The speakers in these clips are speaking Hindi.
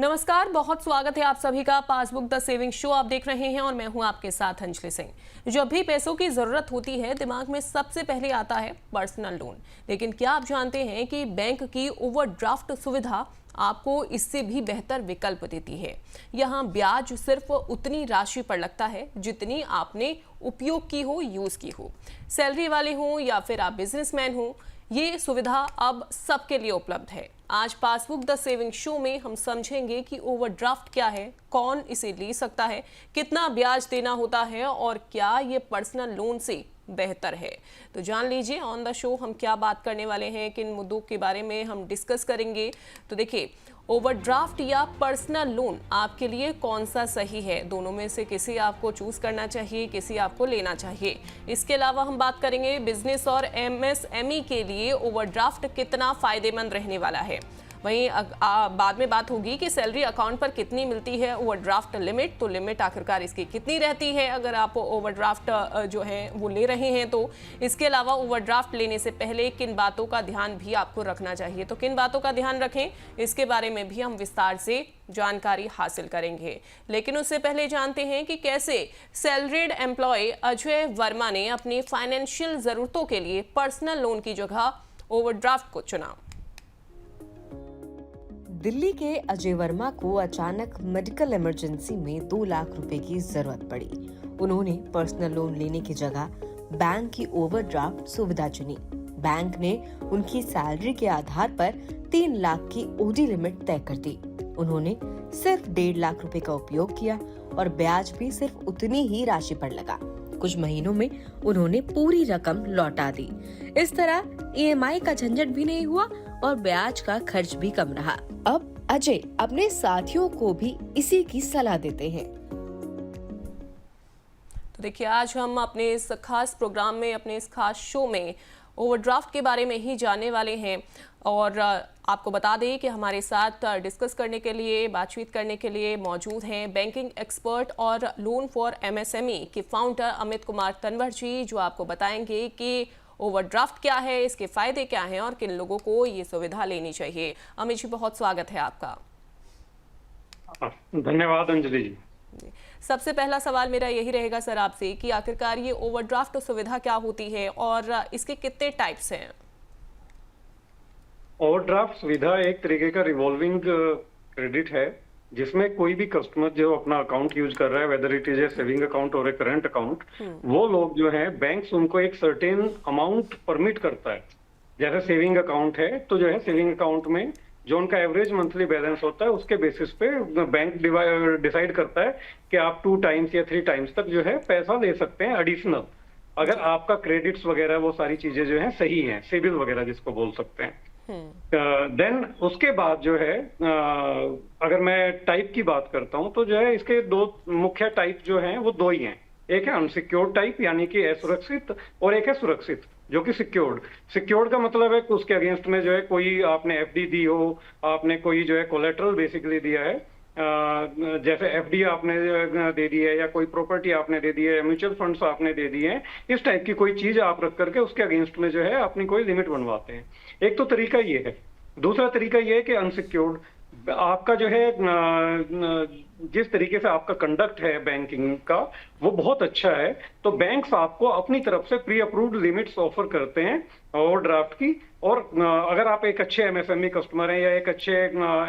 नमस्कार, बहुत स्वागत है आप सभी का पासबुक द सेविंग शो आप देख रहे हैं और मैं हूं आपके साथ अंजलि सिंह। जब भी पैसों की जरूरत होती है दिमाग में सबसे पहले आता है पर्सनल लोन। लेकिन क्या आप जानते हैं कि बैंक की ओवरड्राफ्ट सुविधा आपको इससे भी बेहतर विकल्प देती है। यहाँ ब्याज सिर्फ उतनी राशि पर लगता है जितनी आपने उपयोग की हो, यूज की हो। सैलरी वाले हों या फिर आप बिजनेसमैन हों, ये सुविधा अब सबके लिए उपलब्ध है। आज पासबुक द सेविंग शो में हम समझेंगे कि ओवरड्राफ्ट क्या है, कौन इसे ले सकता है, कितना ब्याज देना होता है और क्या ये पर्सनल लोन से बेहतर है। तो जान लीजिए ऑन द शो हम क्या बात करने वाले हैं, किन मुद्दों के बारे में हम डिस्कस करेंगे। तो देखिए, ओवरड्राफ्ट या पर्सनल लोन आपके लिए कौन सा सही है, दोनों में से किसी आपको चूज करना चाहिए, किसी आपको लेना चाहिए। इसके अलावा हम बात करेंगे बिजनेस और एमएसएमई के लिए ओवरड्राफ्ट कितना फायदेमंद रहने वाला है। वहीं बाद में बात होगी कि सैलरी अकाउंट पर कितनी मिलती है ओवरड्राफ्ट लिमिट, तो लिमिट आखिरकार इसकी कितनी रहती है अगर आप ओवरड्राफ्ट जो है वो ले रहे हैं तो। इसके अलावा ओवरड्राफ्ट लेने से पहले किन बातों का ध्यान भी आपको रखना चाहिए, तो किन बातों का ध्यान रखें इसके बारे में भी हम विस्तार से जानकारी हासिल करेंगे। लेकिन उससे पहले जानते हैं कि कैसे सैलरीड एम्प्लॉय अजय वर्मा ने अपनी फाइनेंशियल जरूरतों के लिए पर्सनल लोन की जगह ओवरड्राफ्ट को चुना। दिल्ली के अजय वर्मा को अचानक मेडिकल इमरजेंसी में 2 लाख रुपए की जरूरत पड़ी। उन्होंने पर्सनल लोन लेने की जगह बैंक की ओवरड्राफ्ट सुविधा चुनी। बैंक ने उनकी सैलरी के आधार पर 3 लाख की ओडी लिमिट तय कर दी। उन्होंने सिर्फ 1.5 लाख रुपए का उपयोग किया और ब्याज भी सिर्फ उतनी ही राशि पर लगा। कुछ महीनों में उन्होंने पूरी रकम लौटा दी। इस तरह ईएमआई का झंझट भी नहीं हुआ और ब्याज का खर्च भी कम रहा। अब अजय अपने साथियों को भी इसी की सलाह देते हैं। तो देखिए, आज हम अपने इस खास प्रोग्राम में, अपने इस खास शो में ओवरड्राफ्ट के बारे में ही जानने वाले हैं। और आपको बता दें कि हमारे साथ डिस्कस करने के लिए, बातचीत करने के लिए मौजूद हैं बैंकिंग एक्सपर्ट और लोन फॉर एमएसएमई के फाउंडर अमित कुमार तनवर जी, जो आपको बताएंगे कि ओवरड्राफ्ट क्या है, इसके फायदे क्या हैं और किन लोगों को ये सुविधा लेनी चाहिए। अमित जी, बहुत स्वागत है आपका। धन्यवाद अंजलि जी। सबसे पहला सवाल मेरा यही रहेगा सर आपसे कि आखिरकार ये ओवरड्राफ्ट सुविधा क्या होती है और इसके कितने टाइप्स हैं? ओवरड्राफ्ट सुविधा एक तरीके का रिवॉल्विंग क्रेडिट है, जिसमें कोई भी कस्टमर जो अपना अकाउंट यूज कर रहा है, whether it is a saving account और ए करंट अकाउंट, वो लोग जो है बैंक उनको एक सर्टेन अमाउंट परमिट करता है। जैसे सेविंग अकाउंट है तो जो है सेविंग अकाउंट में जो उनका एवरेज मंथली बैलेंस होता है उसके बेसिस पे बैंक डिसाइड करता है कि आप 2 टाइम्स या 3 टाइम्स तक जो है पैसा ले सकते हैं एडिशनल, अगर आपका क्रेडिट्स वगैरह वो सारी चीजें जो है सही हैं, सिबिल वगैरह जिसको बोल सकते हैं। देन उसके बाद जो है अगर मैं टाइप की बात करता हूं तो जो है इसके 2 मुख्य टाइप जो हैं वो 2 ही हैं। एक है अनसिक्योर्ड टाइप यानी कि असुरक्षित, और एक है सुरक्षित जो कि सिक्योर्ड। सिक्योर्ड का मतलब है कि उसके अगेंस्ट में जो है कोई आपने एफडी दी हो, आपने कोई जो है कोलेटरल बेसिकली दिया है, जैसे एफडी आपने दे दी है या कोई प्रॉपर्टी आपने दे दी है, म्यूचुअल फंड्स आपने दे दिए हैं, इस टाइप की कोई चीज आप रख करके उसके अगेंस्ट में जो है अपनी कोई लिमिट बनवाते हैं। एक तो तरीका ये है। दूसरा तरीका ये है कि अनसिक्योर्ड, आपका जो है जिस तरीके से आपका कंडक्ट है बैंकिंग का वो बहुत अच्छा है, तो बैंक्स आपको अपनी तरफ से प्री अप्रूव्ड लिमिट्स ऑफर करते हैं ओवरड्राफ्ट की। और अगर आप एक अच्छे एमएसएमई कस्टमर हैं या एक अच्छे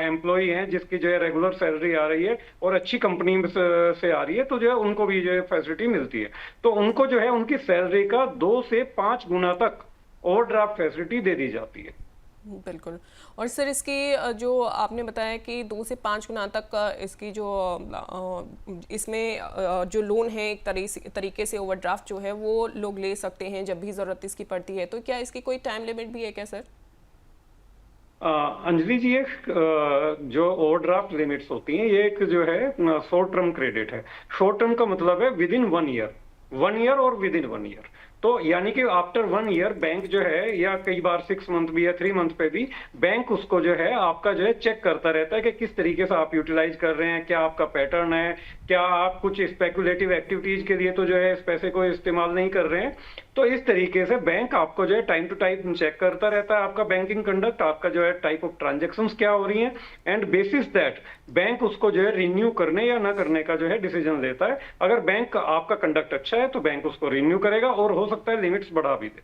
एम्प्लॉई हैं जिसकी जो है रेगुलर सैलरी आ रही है और अच्छी कंपनी से आ रही है, तो जो है उनको भी जो है फैसिलिटी मिलती है। तो उनको जो है उनकी सैलरी का 2 से 5 गुना तक ओवरड्राफ्ट फैसिलिटी दे दी जाती है। बिल्कुल। और सर इसकी जो आपने बताया कि 2 से 5 गुना तक इसकी जो इसमें जो लोन है एक तरीके से ओवरड्राफ्ट जो है वो लोग ले सकते हैं जब भी ज़रूरत इसकी पड़ती है, तो क्या इसकी कोई टाइम लिमिट भी है क्या सर? अंजलि जी, जो ओवरड्राफ्ट लिमिट्स होती हैं ये एक जो है शॉर्ट टर्म क्रेडिट है। शॉर्ट टर्म का मतलब है विद इन 1 ईयर, 1 ईयर और विद इन 1 ईयर। तो यानी कि आफ्टर 1 ईयर बैंक जो है, या कई बार 6 मंथ भी या 3 मंथ पे भी बैंक उसको जो है आपका जो है चेक करता रहता है कि किस तरीके से आप यूटिलाइज कर रहे हैं, क्या आपका पैटर्न है, क्या आप कुछ स्पेकुलेटिव एक्टिविटीज के लिए तो जो है इस पैसे को इस्तेमाल नहीं कर रहे हैं। तो इस तरीके से बैंक आपको जो है टाइम टू टाइम चेक करता रहता है, आपका बैंकिंग कंडक्ट, आपका जो है टाइप ऑफ ट्रांजेक्शन्स क्या हो रही हैं, एंड बेसिस दैट बैंक उसको जो है रिन्यू करने या ना करने का जो है डिसीजन लेता है। अगर बैंक आपका कंडक्ट अच्छा है तो बैंक उसको रिन्यू करेगा और हो सकता है लिमिट्स बढ़ा भी दे।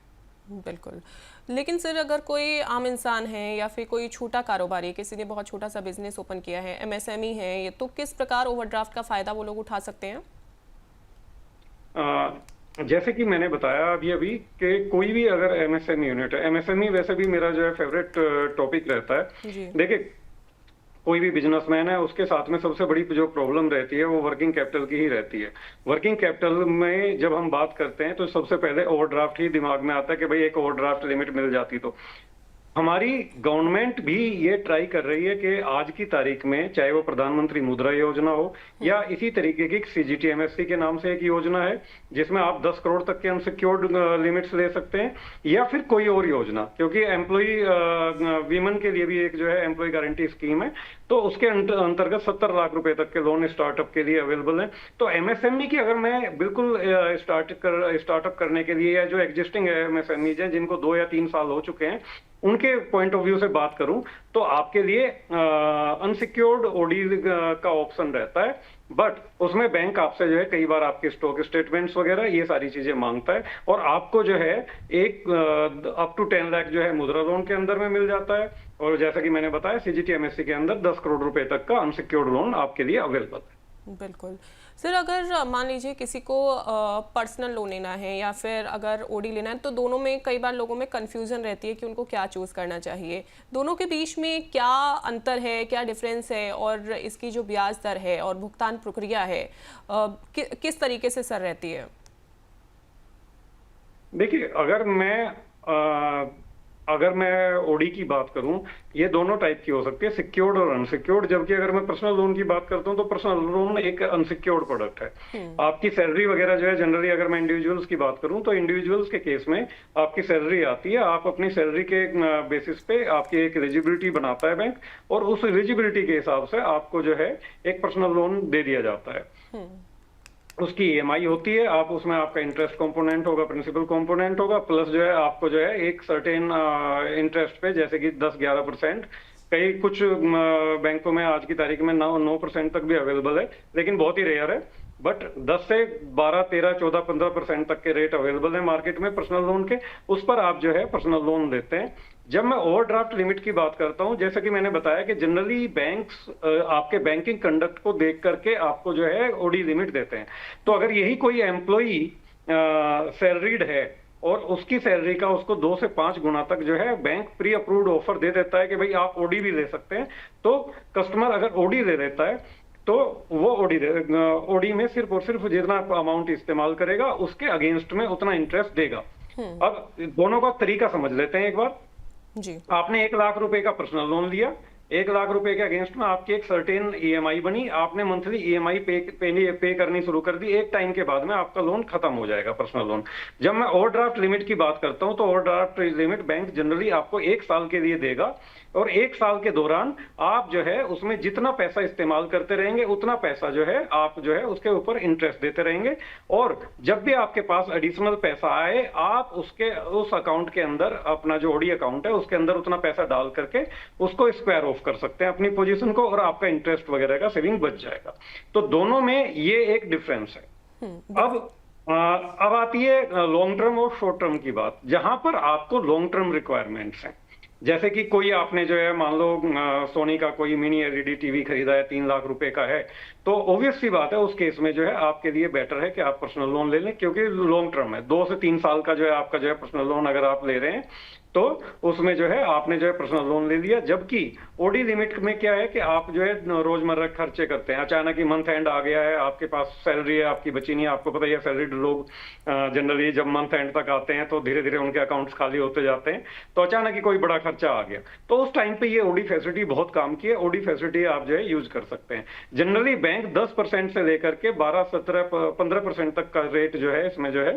बिल्कुल। लेकिन सर अगर कोई आम इंसान है या फिर कोई छोटा कारोबारी, किसी ने बहुत छोटा सा बिजनेस ओपन किया है, एमएसएमई है ये, तो किस प्रकार ओवरड्राफ्ट का फायदा वो लोग उठा सकते हैं? जैसे कि मैंने बताया अभी अभी कि कोई भी अगर एमएसएमई यूनिट है, एमएसएमई वैसे भी मेरा जो है फेवरेट टॉपिक रहता है। जी। देखिए, कोई भी बिजनेसमैन है उसके साथ में सबसे बड़ी जो प्रॉब्लम रहती है वो वर्किंग कैपिटल की ही रहती है। वर्किंग कैपिटल में जब हम बात करते हैं तो सबसे पहले ओवरड्राफ्ट ही दिमाग में आता है कि भाई एक ओवरड्राफ्ट लिमिट मिल जाती तो। हमारी गवर्नमेंट भी ये ट्राई कर रही है कि आज की तारीख में चाहे वो प्रधानमंत्री मुद्रा योजना हो या इसी तरीके की सीजीटीएमएससी के नाम से एक योजना है जिसमें आप 10 करोड़ तक के अनसिक्योर्ड लिमिट्स ले सकते हैं, या फिर कोई और योजना, क्योंकि एम्प्लॉय वीमेन के लिए भी एक जो है एम्प्लॉय गारंटी स्कीम है, तो उसके अंतर्गत 70 लाख रुपए तक के लोन स्टार्टअप के लिए अवेलेबल है। तो एमएसएमई की अगर मैं बिल्कुल स्टार्टअप करने के लिए, या जो एग्जिस्टिंग एमएसएमई है जिनको 2 या 3 साल हो चुके हैं, उनके पॉइंट ऑफ व्यू से बात करूं तो आपके लिए अनसिक्योर्ड ओडी का ऑप्शन रहता है, बट उसमें बैंक आपसे जो है कई बार आपके स्टॉक स्टेटमेंट्स वगैरह ये सारी चीजें मांगता है, और आपको जो है एक अप टू 10 लाख जो है मुद्रा लोन के अंदर में मिल जाता है, और जैसा कि मैंने बताया सीजीटीएमएससी के अंदर 10 करोड़ रुपए तक का अनसिक्योर्ड लोन आपके लिए अवेलेबल है। बिल्कुल। सर अगर मान लीजिए किसी को पर्सनल लोन लेना है या फिर अगर ओडी लेना है, तो दोनों में कई बार लोगों में कन्फ्यूजन रहती है कि उनको क्या चूज़ करना चाहिए। दोनों के बीच में क्या अंतर है, क्या डिफरेंस है, और इसकी जो ब्याज दर है और भुगतान प्रक्रिया है किस तरीके से सर रहती है? देखिए, अगर मैं ओडी की बात करूं, ये दोनों टाइप की हो सकती है, सिक्योर्ड और अनसिक्योर्ड। जबकि अगर मैं पर्सनल लोन की बात करता हूं तो पर्सनल लोन एक अनसिक्योर्ड प्रोडक्ट है। आपकी सैलरी वगैरह जो है जनरली, अगर मैं इंडिविजुअल्स की बात करूं तो इंडिविजुअल्स के केस में आपकी सैलरी आती है, आप अपनी सैलरी के बेसिस पे आपकी एक एलिजिबिलिटी बनाता है बैंक, और उस एलिजिबिलिटी के हिसाब से आपको जो है एक पर्सनल लोन दे दिया जाता है। उसकी ईएमआई होती है, आप उसमें आपका इंटरेस्ट कंपोनेंट होगा, प्रिंसिपल कंपोनेंट होगा, प्लस जो है आपको जो है एक सर्टेन इंटरेस्ट पे, जैसे कि 10-11%, कई कुछ बैंकों में आज की तारीख में 9% तक भी अवेलेबल है, लेकिन बहुत ही रेयर है, बट 10 से 12, 13, 14, 15% तक के रेट अवेलेबल है मार्केट में पर्सनल लोन के। उस पर आप जो है पर्सनल लोन लेते हैं। जब मैं ओवरड्राफ्ट लिमिट की बात करता हूं, जैसा कि मैंने बताया कि जनरली बैंक्स आपके बैंकिंग कंडक्ट को देख करके आपको जो है ओडी लिमिट देते हैं। तो अगर यही कोई एम्प्लॉई सैलरीड है और उसकी सैलरी का उसको 2 से 5 गुना तक जो है बैंक प्री अप्रूव्ड ऑफर दे देता है कि भाई आप ओडी भी ले सकते हैं, तो कस्टमर अगर ओडी ले लेता है तो वो ओडी में सिर्फ और सिर्फ जितना अमाउंट इस्तेमाल करेगा उसके अगेंस्ट में उतना इंटरेस्ट देगा। अब दोनों का तरीका समझ लेते हैं एक बार। जी। आपने 1 लाख रुपए का पर्सनल लोन लिया, 1 लाख रुपए के अगेंस्ट में आपकी एक सर्टेन ईएमआई बनी, आपने मंथली ईएमआई पे करनी शुरू कर दी। एक टाइम के बाद में आपका लोन खत्म हो जाएगा, पर्सनल लोन। जब मैं ओवरड्राफ्ट लिमिट की बात करता हूं तो ओवरड्राफ्ट लिमिट बैंक जनरली आपको 1 साल के लिए देगा, और 1 साल के दौरान आप जो है उसमें जितना पैसा इस्तेमाल करते रहेंगे उतना पैसा जो है आप जो है उसके ऊपर इंटरेस्ट देते रहेंगे, और जब भी आपके पास एडिशनल पैसा आए आप उस अकाउंट के अंदर, अपना जो ओडी अकाउंट है उसके अंदर उतना पैसा डाल करके उसको स्क्वायर ऑफ कर सकते हैं अपनी पोजीशन को, और आपका इंटरेस्ट वगैरह का सेविंग बच जाएगा। तो दोनों में ये एक डिफरेंस है। अब आती है लॉन्ग टर्म और शॉर्ट टर्म की बात, जहां पर आपको लॉन्ग टर्म रिक्वायरमेंट्स हैं। जैसे कि कोई आपने जो है मान लो सोनी का कोई मिनी एलईडी टीवी खरीदा है, 3 लाख रुपए का है, तो ऑब्वियस सी बात है उस केस में जो है आपके लिए बेटर है कि आप पर्सनल लोन ले लें, क्योंकि लॉन्ग टर्म है। 2 से 3 साल का जो है आपका जो है पर्सनल लोन अगर आप ले रहे हैं तो उसमें जो है आपने जो है पर्सनल लोन ले लिया। जबकि ओडी लिमिट में क्या है कि आप जो है रोजमर्रा खर्चे करते हैं, अचानक ही मंथ एंड आ गया है, आपके पास सैलरी है, आपकी बची नहीं है। आपको पता ही है सैलरीड लोग जनरली जब मंथ एंड तक आते हैं तो धीरे धीरे उनके अकाउंट्स खाली होते जाते हैं, तो अचानक ही कोई बड़ा खर्चा आ गया, तो उस टाइम पे ये ओडी फैसिलिटी बहुत काम की है। ओडी फैसिलिटी आप जो है यूज कर सकते हैं। जनरली बैंक 10% से लेकर के 12, 17, 15% तक का रेट जो है इसमें जो है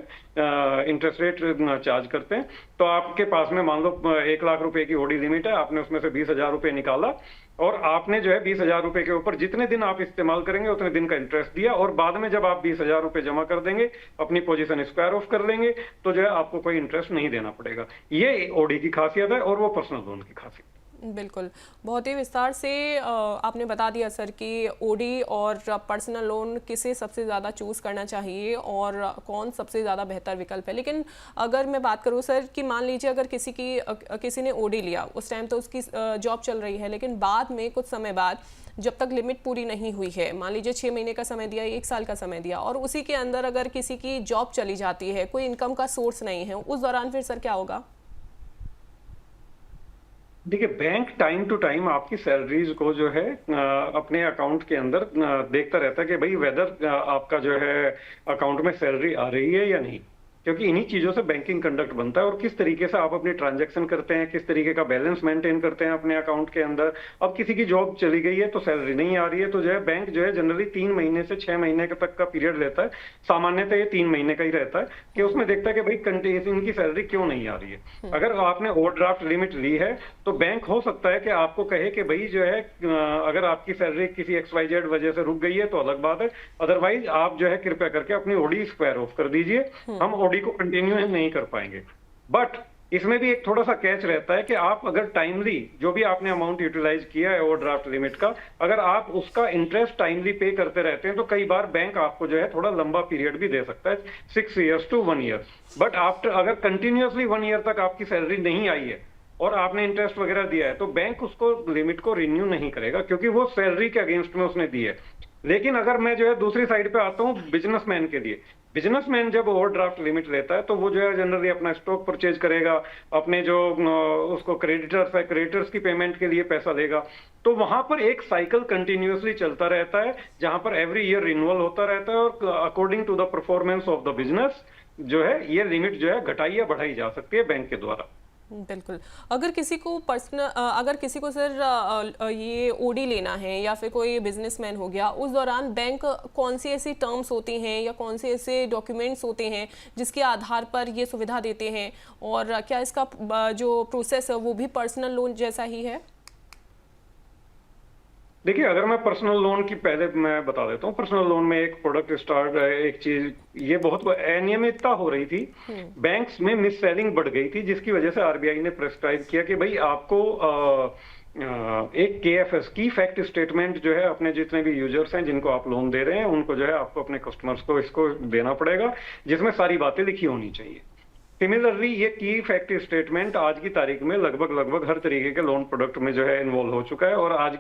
इंटरेस्ट रेट चार्ज करते हैं। तो आपके पास में मान लो 1 लाख रुपए की ओडी लिमिट है, आपने उसमें से 20,000 रुपए निकाला और आपने जो है 20,000 रुपए के ऊपर जितने दिन आप इस्तेमाल करेंगे उतने दिन का इंटरेस्ट दिया, और बाद में जब आप 20,000 रुपए जमा कर देंगे, अपनी पोजीशन स्क्वायर ऑफ कर लेंगे, तो जो है आपको कोई इंटरेस्ट नहीं देना पड़ेगा। ये ओडी की खासियत है और वो पर्सनल लोन की खासियत। बिल्कुल, बहुत ही विस्तार से आपने बता दिया सर कि ओडी और पर्सनल लोन किसे सबसे ज़्यादा चूज़ करना चाहिए और कौन सबसे ज़्यादा बेहतर विकल्प है। लेकिन अगर मैं बात करूँ सर कि मान लीजिए अगर किसी ने ओडी लिया, उस टाइम तो उसकी जॉब चल रही है, लेकिन बाद में कुछ समय बाद जब तक लिमिट पूरी नहीं हुई है, मान लीजिए 6 महीने का समय दिया, 1 साल का समय दिया, और उसी के अंदर अगर किसी की जॉब चली जाती है, कोई इनकम का सोर्स नहीं है, उस दौरान फिर सर क्या होगा? देखिए, बैंक टाइम टू टाइम आपकी सैलरीज को जो है अपने अकाउंट के अंदर देखता रहता है कि भाई वेदर आपका जो है अकाउंट में सैलरी आ रही है या नहीं, क्योंकि इन्हीं चीजों से बैंकिंग कंडक्ट बनता है और किस तरीके से आप अपनी ट्रांजैक्शन करते हैं, किस तरीके का बैलेंस मेंटेन करते हैं अपने अकाउंट के अंदर। अब किसी की जॉब चली गई है तो सैलरी नहीं आ रही है, तो जो है बैंक जो है जनरली 3 महीने से 6 महीने तक का पीरियड लेता है, सामान्यतः ये 3 महीने का ही रहता है, कि उसमें देखता है कि भाई इनकी सैलरी क्यों नहीं आ रही है। अगर आपने ओवरड्राफ्ट लिमिट ली है तो बैंक हो सकता है कि आपको कहे कि भाई जो है अगर आपकी सैलरी किसी XYZ वजह से रुक गई है तो अलग बात है, अदरवाइज आप जो है कृपया करके अपनी ओडी स्क्वायर ऑफ कर दीजिए, हम ओडी को कंटिन्यू नहीं कर पाएंगे। बट इसमें भी एक थोड़ा सा कैच रहता है कि आप अगर टाइमली जो भी आपने अमाउंट यूटिलाइज किया है ओवरड्राफ्ट लिमिट का, अगर आप उसका इंटरेस्ट टाइमली पे करते रहते हैं तो कई बार बैंक आपको जो है थोड़ा लंबा पीरियड भी दे सकता है, 6 years to 1 year। But after अगर कंटिन्यूअसली 1 year तक आपकी सैलरी नहीं आई है और आपने इंटरेस्ट वगैरह दिया है तो बैंक उसको लिमिट को रिन्यू नहीं करेगा, क्योंकि वो सैलरी के अगेंस्ट में उसने दी है। लेकिन अगर मैं जो है दूसरी साइड पे आता हूँ बिजनेसमैन के लिए, बिजनेसमैन जब ओवरड्राफ्ट लिमिट लेता है तो वो जो है जनरली अपना स्टॉक परचेज करेगा, अपने जो उसको क्रेडिटर्स है, क्रेडिटर्स की पेमेंट के लिए पैसा लेगा, तो वहां पर एक साइकिल कंटिन्यूअसली चलता रहता है जहां पर एवरी ईयर रिन्यूअल होता रहता है, और according to the performance of the business जो है ये लिमिट जो है घटाई या बढ़ाई जा सकती है बैंक के द्वारा। बिल्कुल। अगर किसी को सर ये ओडी लेना है या फिर कोई बिजनेसमैन हो गया, उस दौरान बैंक कौन सी ऐसी टर्म्स होती हैं या कौन से ऐसे डॉक्यूमेंट्स होते हैं जिसके आधार पर ये सुविधा देते हैं, और क्या इसका जो प्रोसेस है वो भी पर्सनल लोन जैसा ही है? देखिए, अगर मैं पर्सनल लोन की पहले मैं बता देता हूँ, पर्सनल लोन में एक प्रोडक्ट स्टार्ट एक चीज ये बहुत अनियमितता हो रही थी, बैंक्स में मिस सेलिंग बढ़ गई थी, जिसकी वजह से आरबीआई ने प्रेस्क्राइब किया कि भाई आपको एक KFS की फैक्ट स्टेटमेंट जो है अपने जितने भी यूजर्स हैं जिनको आप लोन दे रहे हैं उनको जो है आपको अपने कस्टमर्स को इसको देना पड़ेगा, जिसमें सारी बातें लिखी होनी चाहिए। सिमिलरली ये की फैक्ट स्टेटमेंट आज की तारीख में लगभग हर तरीके के लोन प्रोडक्ट में जो है इन्वॉल्व हो चुका है, और आज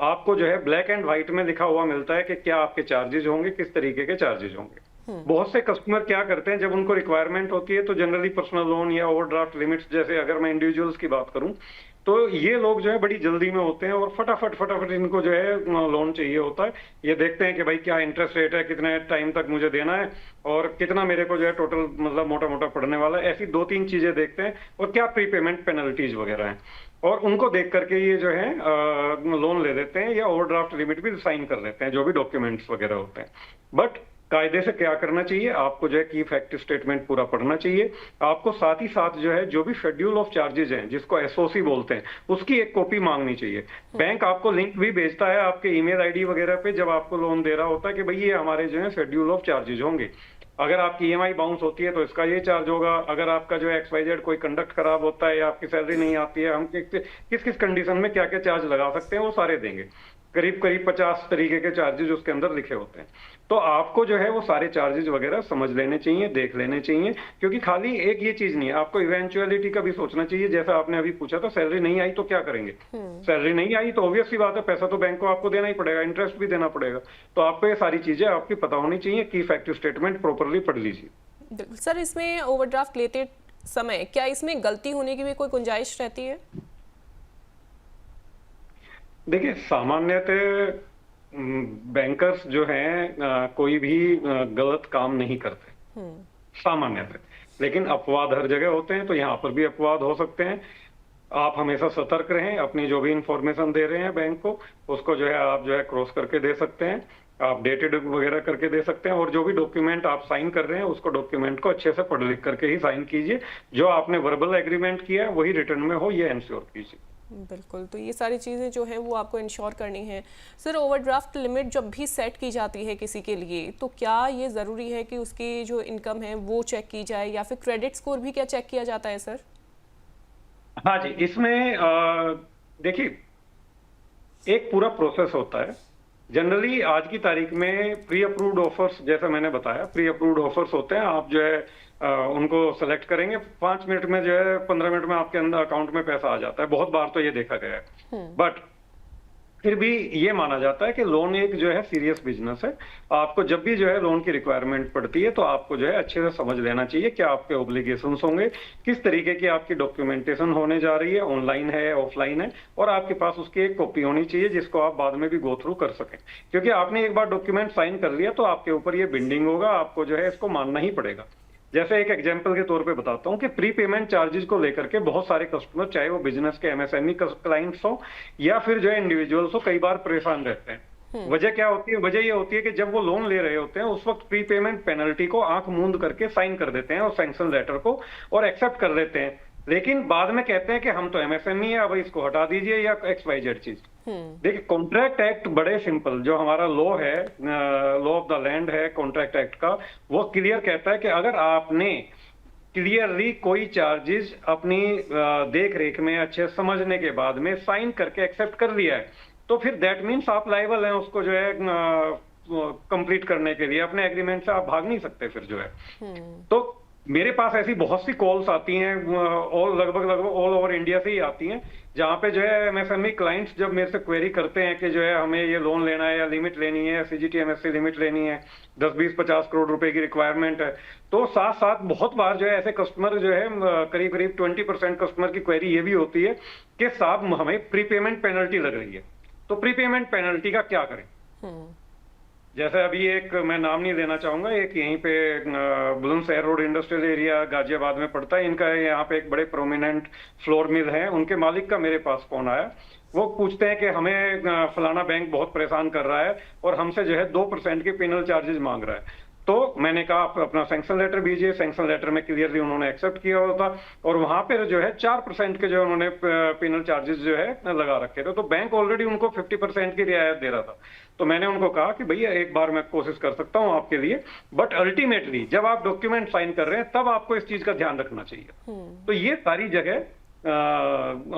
आपको जो है ब्लैक एंड व्हाइट में लिखा हुआ मिलता है कि क्या आपके चार्जेज होंगे, किस तरीके के चार्जेज होंगे। बहुत से कस्टमर क्या करते हैं, जब उनको रिक्वायरमेंट होती है तो जनरली पर्सनल लोन या ओवरड्राफ्ट लिमिट्स जैसे अगर मैं इंडिविजुअल्स की बात करूं तो ये लोग जो है बड़ी जल्दी में होते हैं और फटाफट इनको जो है लोन चाहिए होता है। ये देखते हैं कि भाई क्या इंटरेस्ट रेट है, कितने टाइम तक मुझे देना है और कितना मेरे को जो है टोटल मतलब मोटा पड़ने वाला है, ऐसी 2-3 चीजें देखते हैं, और क्या प्रीपेमेंट पेनल्टीज वगैरह हैं, और उनको देख करके ये जो है लोन ले लेते हैं या ओवरड्राफ्ट लिमिट भी साइन कर लेते हैं, जो भी डॉक्यूमेंट्स वगैरह होते हैं। बट कायदे से क्या करना चाहिए, आपको जो है की फैक्ट स्टेटमेंट पूरा पढ़ना चाहिए। आपको साथ ही साथ जो है जो भी शेड्यूल ऑफ चार्जेज हैं जिसको SOC बोलते हैं उसकी एक कॉपी मांगनी चाहिए। बैंक आपको लिंक भी भेजता है आपके ईमेल आईडी वगैरह पे जब आपको लोन दे रहा होता है कि भाई ये हमारे जो है शेड्यूल ऑफ चार्जेज होंगे, अगर आपकी EMI बाउंस होती है तो इसका ये चार्ज होगा, अगर आपका जो है XYZ कोई कंडक्ट खराब होता है या आपकी सैलरी नहीं आती है, हम किस कंडीशन में क्या क्या चार्ज लगा सकते हैं वो सारे देंगे। करीब 50 तरीके के चार्जेज उसके अंदर लिखे होते हैं, तो आपको जो है वो सारे चार्जेज वगैरह समझ लेने चाहिए, देख लेने चाहिए, क्योंकि खाली एक ये चीज नहीं है, आपको इवेंचुअलिटी का भी सोचना चाहिए। जैसा आपने अभी पूछा था सैलरी नहीं आई तो क्या करेंगे, सैलरी नहीं आई तो ऑब्वियस सी बात है पैसा तो बैंक को आपको देना ही पड़ेगा, इंटरेस्ट भी देना पड़ेगा, तो आपको ये सारी चीजें आपकी पता होनी चाहिए। की फैक्ट स्टेटमेंट प्रॉपरली पढ़ लीजिए। सर, इसमें ओवरड्राफ्ट लेते समय क्या इसमें गलती होने की भी कोई गुंजाइश रहती है? देखिए, सामान्यतः बैंकर्स जो हैं कोई भी गलत काम नहीं करते सामान्यतः, लेकिन अपवाद हर जगह होते हैं, तो यहाँ पर भी अपवाद हो सकते हैं। आप हमेशा सतर्क रहें, अपनी जो भी इंफॉर्मेशन दे रहे हैं बैंक को उसको जो है आप जो है क्रॉस करके दे सकते हैं, आप डेटेड वगैरह करके दे सकते हैं, और जो भी डॉक्यूमेंट आप साइन कर रहे हैं उसको डॉक्यूमेंट को अच्छे से पढ़ लिख करके ही साइन कीजिए। जो आपने वर्बल एग्रीमेंट किया है वही रिटर्न में हो, ये इंश्योर कीजिए। बिल्कुल, तो ये सारी चीज़ें जो हैं वो आपको इंश्योर करनी है। सर, ओवरड्राफ्ट लिमिट जब भी सेट की जाती है किसी के लिए, तो क्या ये ज़रूरी है कि उसकी जो इनकम है वो चेक की जाए, या फिर क्रेडिट स्कोर भी क्या चेक किया जाता है सर? हाँ जी, इसमें देखिए, एक पूरा प्रोसेस होता है। जनरली आज की तारीख में प्री अप्रूव्ड ऑफर्स, जैसा मैंने बताया, प्री अप्रूव्ड ऑफर्स होते हैं। आप जो है उनको सेलेक्ट करेंगे, 5 मिनट में जो है 15 मिनट में आपके अंदर अकाउंट में पैसा आ जाता है। बहुत बार तो ये देखा गया है। बट फिर भी ये माना जाता है कि लोन एक जो है सीरियस बिजनेस है। आपको जब भी जो है लोन की रिक्वायरमेंट पड़ती है तो आपको जो है अच्छे से समझ लेना चाहिए क्या आपके ऑब्लिगेशंस होंगे, किस तरीके की आपकी डॉक्यूमेंटेशन होने जा रही है, ऑनलाइन है ऑफलाइन है, और आपके पास उसकी एक कॉपी होनी चाहिए जिसको आप बाद में भी गो थ्रू कर सकें। क्योंकि आपने एक बार डॉक्यूमेंट साइन कर लिया तो आपके ऊपर ये बिंडिंग होगा, आपको जो है इसको मानना ही पड़ेगा। जैसे एक एग्जांपल के तौर पे बताता हूं कि प्री पेमेंट चार्जेस को लेकर के बहुत सारे कस्टमर, चाहे वो बिजनेस के एमएसएमई क्लाइंट्स हो या फिर जो है इंडिविजुअल्स हो, कई बार परेशान रहते हैं। वजह क्या होती है? वजह ये होती है कि जब वो लोन ले रहे होते हैं उस वक्त प्री पेमेंट पेनल्टी को आंख मूंद करके साइन कर देते हैं और सैंक्शन लेटर को, और एक्सेप्ट कर लेते हैं। लेकिन बाद में कहते हैं कि हम तो एमएसएमई है, अब इसको हटा दीजिए या XYZ चीज। देखिए, कॉन्ट्रैक्ट एक्ट बड़े सिंपल, जो हमारा लॉ है, लॉ ऑफ द लैंड है कॉन्ट्रैक्ट एक्ट का, वो क्लियर कहता है कि अगर आपने क्लियरली कोई चार्जेस अपनी देख रेख में अच्छे समझने के बाद में साइन करके एक्सेप्ट कर लिया है, तो फिर दैट मीन्स आप लायबल हैं उसको जो है कंप्लीट करने के लिए। अपने एग्रीमेंट से आप भाग नहीं सकते फिर जो है। तो मेरे पास ऐसी बहुत सी कॉल्स आती हैं, और लगभग ऑल ओवर इंडिया से ही आती हैं, जहां पे जो है एमएसएमई क्लाइंट्स जब मेरे से क्वेरी करते हैं कि जो है हमें ये लोन लेना है या लिमिट लेनी है, CGTMSE लिमिट लेनी है, 10, 20, 50 करोड़ रुपए की रिक्वायरमेंट है, तो साथ साथ बहुत बार जो है ऐसे कस्टमर जो है करीब करीब 20% कस्टमर की क्वेरी ये भी होती है कि साहब हमें प्रीपेमेंट पेनल्टी लग रही है, तो प्रीपेमेंट पेनल्टी का क्या करें। जैसे अभी एक, मैं नाम नहीं लेना चाहूंगा, एक यहीं पे Bulandshahr road industrial area Ghaziabad में पड़ता है, इनका यहाँ पे एक बड़े प्रोमिनेंट फ्लोर मिल है, उनके मालिक का मेरे पास फोन आया। वो पूछते हैं कि हमें फलाना बैंक बहुत परेशान कर रहा है और हमसे जो है 2% के पेनल चार्जेस मांग रहा है। तो मैंने कहा आप अपना सैंक्शन लेटर भेजिए। सैंक्शन लेटर में क्लियरली उन्होंने एक्सेप्ट किया होता, और वहां पर जो है 4% के जो उन्होंने पेनल चार्जेस जो है लगा रखे थे। तो बैंक ऑलरेडी उनको 50% की रियायत दे रहा था। तो मैंने उनको कहा कि भैया एक बार मैं कोशिश कर सकता हूं आपके लिए, बट अल्टीमेटली जब आप डॉक्यूमेंट साइन कर रहे हैं तब आपको इस चीज का ध्यान रखना चाहिए। तो ये सारी जगह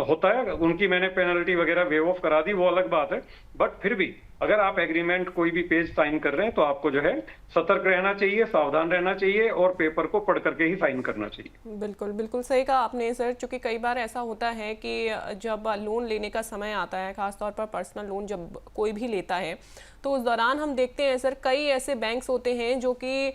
होता है। उनकी मैंने पेनल्टी वगैरह वेव ऑफ करा दी, वो अलग बात है, बट फिर भी अगर आप एग्रीमेंट कोई भी पेज साइन कर रहे हैं तो आपको जो है सतर्क रहना चाहिए, सावधान रहना चाहिए, और पेपर को पढ़ करके ही साइन करना चाहिए। बिल्कुल बिल्कुल सही कहा आपने सर, क्योंकि कई बार ऐसा होता है कि जब लोन लेने का समय आता है, खासतौर पर पर्सनल लोन जब कोई भी लेता है, तो उस दौरान हम देखते हैं सर कई ऐसे बैंक्स होते हैं जो कि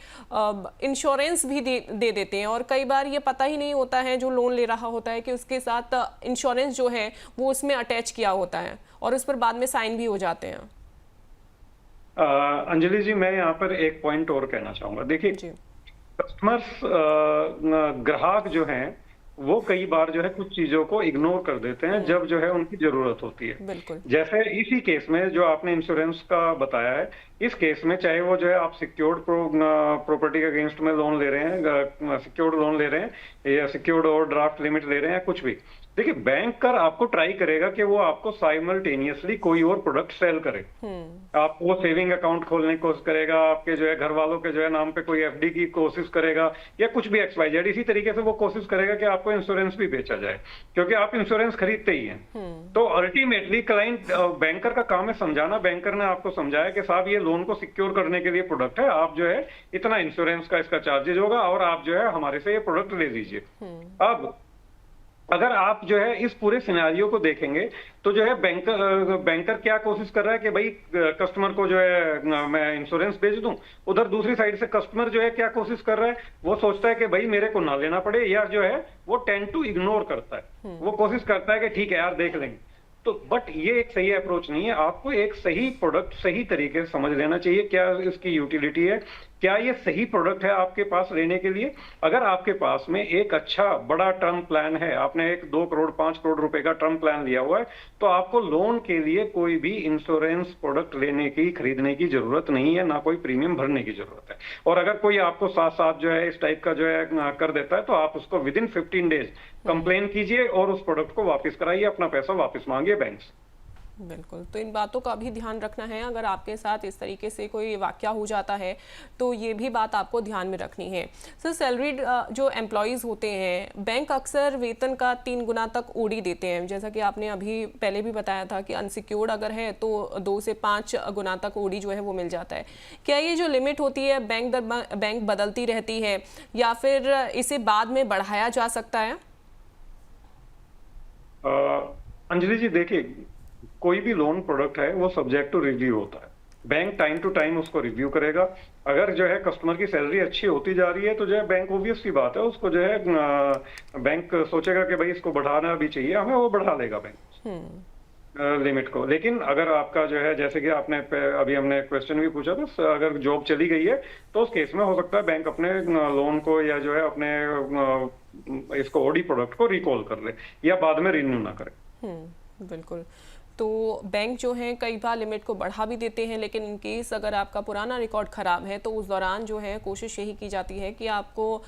इंश्योरेंस भी दे देते हैं, और कई बार ये पता ही नहीं होता है जो लोन ले रहा होता है कि उसके साथ इंश्योरेंस जो है वो उसमें अटैच किया होता है, और उस पर बाद में साइन भी हो जाते हैं। अंजलि जी, मैं यहाँ पर एक पॉइंट और कहना चाहूंगा। देखिए, कस्टमर्स, ग्राहक जो हैं वो कई बार जो है कुछ चीजों को इग्नोर कर देते हैं जब जो है उनकी जरूरत होती है। बिल्कुल। जैसे इसी केस में जो आपने इंश्योरेंस का बताया है, इस केस में चाहे वो जो है आप सिक्योर्ड प्रॉपर्टी के अगेंस्ट में लोन ले रहे हैं, सिक्योर्ड लोन ले रहे हैं, या सिक्योर्ड और ड्राफ्ट लिमिट ले रहे हैं, कुछ भी, देखिए बैंक कर आपको ट्राई करेगा कि वो आपको साइमल्टेनियसली कोई और प्रोडक्ट सेल करे। आपको वो सेविंग अकाउंट खोलने की कोशिश करेगा, आपके जो है घर वालों के जो है नाम पे कोई FD की कोशिश करेगा, या कुछ भी XYZ। इसी तरीके से वो कोशिश करेगा कि आपको इंश्योरेंस भी बेचा जाए, क्योंकि आप इंश्योरेंस खरीदते ही हैं। तो अल्टीमेटली क्लाइंट, बैंकर का काम है समझाना। बैंकर ने आपको समझाया कि साहब ये लोन को सिक्योर करने के लिए प्रोडक्ट है, आप जो है इतना इंश्योरेंस का इसका चार्जेज होगा, और आप जो है हमारे से ये प्रोडक्ट ले लीजिए। अब अगर आप जो है इस पूरे सिनेरियो को देखेंगे तो जो है बैंकर क्या कोशिश कर रहा है कि भाई कस्टमर को जो है मैं इंश्योरेंस बेच दूं, उधर दूसरी साइड से कस्टमर जो है क्या कोशिश कर रहा है, वो सोचता है कि भाई मेरे को ना लेना पड़े, या जो है वो टेंड टू इग्नोर करता है। वो कोशिश करता है कि ठीक है यार देख लेंगे। तो बट ये एक सही अप्रोच नहीं है। आपको एक सही प्रोडक्ट सही तरीके से समझ लेना चाहिए, क्या इसकी यूटिलिटी है, क्या ये सही प्रोडक्ट है आपके पास लेने के लिए? अगर आपके पास में एक अच्छा बड़ा टर्म प्लान है, आपने एक 2 करोड़ 5 करोड़ रुपए का टर्म प्लान लिया हुआ है, तो आपको लोन के लिए कोई भी इंश्योरेंस प्रोडक्ट लेने की खरीदने की जरूरत नहीं है, ना कोई प्रीमियम भरने की जरूरत है। और अगर कोई आपको साथ साथ जो है इस टाइप का जो है कर देता है, तो आप उसको विद इन 15 डेज कंप्लेन कीजिए और उस प्रोडक्ट को वापस कराइए, अपना पैसा वापस मांगिए बैंक से। बिल्कुल, तो इन बातों का भी ध्यान रखना है। अगर आपके साथ इस तरीके से कोई वाकया हो जाता है तो ये भी बात आपको ध्यान में रखनी है। सर, सैलरीड जो एम्प्लॉयज़ होते हैं, बैंक अक्सर वेतन का 3 गुना तक ओडी देते हैं। जैसा कि आपने अभी पहले भी बताया था कि अनसिक्योर्ड अगर है तो 2 से 5 गुना तक ओडी जो है वो मिल जाता है। क्या ये जो लिमिट होती है बैंक बदलती रहती है या फिर इसे बाद में बढ़ाया जा सकता है? अंजलि जी, देखिए, कोई भी लोन प्रोडक्ट है वो सब्जेक्ट टू रिव्यू होता है। बैंक टाइम टू टाइम उसको रिव्यू करेगा। अगर जो है कस्टमर की सैलरी अच्छी होती जा रही है तो जो है बैंक, ऑब्वियस सी बात है, उसको जो है बैंक सोचेगा कि भाई इसको बढ़ाना भी चाहिए हमें, वो बढ़ा लेगा बैंक लिमिट को। लेकिन अगर आपका जो है, जैसे कि आपने अभी हमने क्वेश्चन भी पूछा था, अगर जॉब चली गई है तो उस केस में हो सकता है बैंक अपने लोन को या जो है अपने इसको ओडी प्रोडक्ट को रिकॉल कर ले या बाद में रिन्यू ना करे। बिल्कुल। तो बैंक जो है कई बार लिमिट को बढ़ा भी देते हैं, लेकिन इन केस अगर आपका पुराना रिकॉर्ड ख़राब है तो उस दौरान जो है कोशिश यही की जाती है कि आपको